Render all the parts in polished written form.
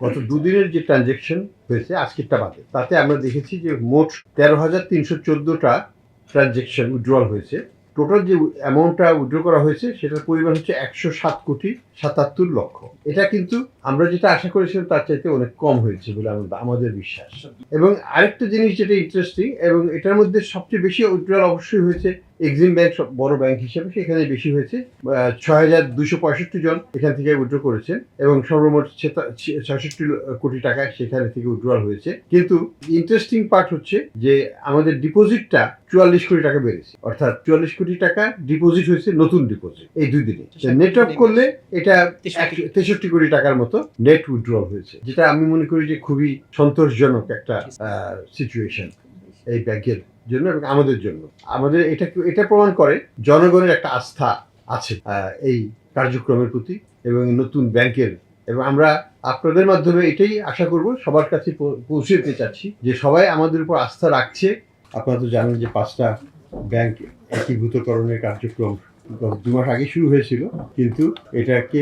গত দুদিনের যে ট্রানজ্যাকশন হয়েছে আজকেরটা বাদে, তাতে আমরা দেখেছি যে মোট 13,314টা ট্রানজ্যাকশন উইথড্রল হয়েছে। টোটাল যে অ্যামাউন্টটা উইথড্র করা হয়েছে সেটার পরিমাণ হচ্ছে 107,77,00,000। এটা কিন্তু আমরা যেটা আশা করেছিলাম তার চাইতে অনেক কম হয়েছে বলে আমাদের বিশ্বাস। এবং আরেকটা জিনিস যেটা ইন্টারেস্টিং, এবং এটার মধ্যে সবচেয়ে বেশি উইথড্রল অবশ্যই হয়েছে এক্সিম ব্যাংক, বড় ব্যাংক হিসেবে সেখানে বেশি হয়েছে। 6,265 জন এখান থেকে উইথড্র করেছেন এবং সর্বমোট 66 কোটি টাকা সেখানে থেকে উইথড্রল হয়েছে। কিন্তু ইন্টারেস্টিং পার্ট হচ্ছে যে আমাদের ডিপোজিটটা 44 কোটি টাকা বেড়েছে, অর্থাৎ 44 কোটি টাকা ডিপোজিট হয়েছে, নতুন ডিপোজিট এই 2 দিনে। নেট অফ করলে এটা 63 কোটি টাকার মতো নেট উইথড্রল হয়েছে, যেটা আমি মনে করি যে খুবই সন্তোষজনক একটা সিচুয়েশন এই ব্যাংকের জন্য এবং আমাদের জন্য। আমাদের এটা প্রমাণ করে জনগণের একটা আস্থা আছে এই কার্যক্রমের প্রতি এবং নতুন ব্যাংকের। এবং আমরা আপনাদের মাধ্যমে এটাই আশা করব, সবার কাছে পৌঁছে দিতে চাচ্ছি যে সবাই আমাদের উপর আস্থা রাখছে। আপনারা তো জানেন যে 5টা ব্যাংক একীভূতকরণের কার্যক্রম গত 2 মাস আগে শুরু হয়েছিল, কিন্তু এটাকে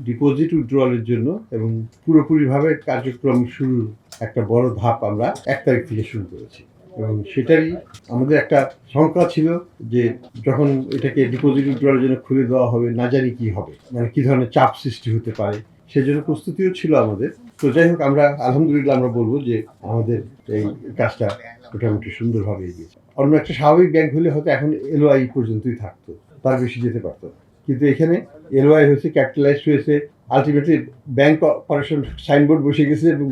ডিপোজিট উইথড্রলের জন্য এবং পুরোপুরিভাবে কার্যক্রম শুরুর একটা বড় ধাপ আমরা 1 তারিখ থেকে শুরু করেছি। এবং সেটারই আমাদের একটা শঙ্কা ছিল যে যখন এটাকে ডিপোজিট উইথড্রলের জন্য খুলে দেওয়া হবে, না জানি কি হবে, মানে কি ধরনের চাপ সৃষ্টি হতে পারে, সেজন্য প্রস্তুতিও ছিল আমাদের। তো যাই হোক, আমরা আলহামদুলিল্লাহ আমরা বলবো যে আমাদের এই কাজটা মোটামুটি সুন্দরভাবে এগিয়েছে। অন্য একটা স্বাভাবিক ব্যাংক হলে হয়তো এখন এলওআই পর্যন্তই থাকতো, তার বেশি যেতে পারতো, কিন্তু এখানে এলওআই হয়েছে, ক্যাপিটালাইজড হয়েছে, আলটিমেটলি ব্যাংক অপারেশন সাইনবোর্ড বসে গেছে এবং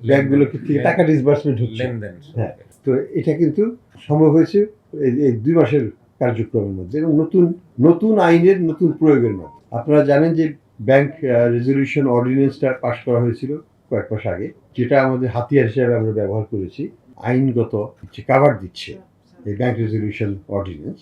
ব্যাংকগুলো থেকে টাকা ডিসবার্সমেন্ট হচ্ছে। হ্যাঁ, তো এটা কিন্তু সম্ভব হয়েছে এই 2 মাসের কার্যক্রমের মধ্যে এবং নতুন আইনের নতুন প্রয়োগের মধ্যে। আপনারা জানেন যে ব্যাংক রেজলিউশন অর্ডিন্যান্সটা পাশ করা হয়েছিল কয়েক মাস আগে, যেটা আমাদের হাতিয়ার হিসেবে আমরা ব্যবহার করেছি, আইনগত কাভার দিচ্ছে এই ব্যাংক রেজলিউশন অর্ডিন্যান্স।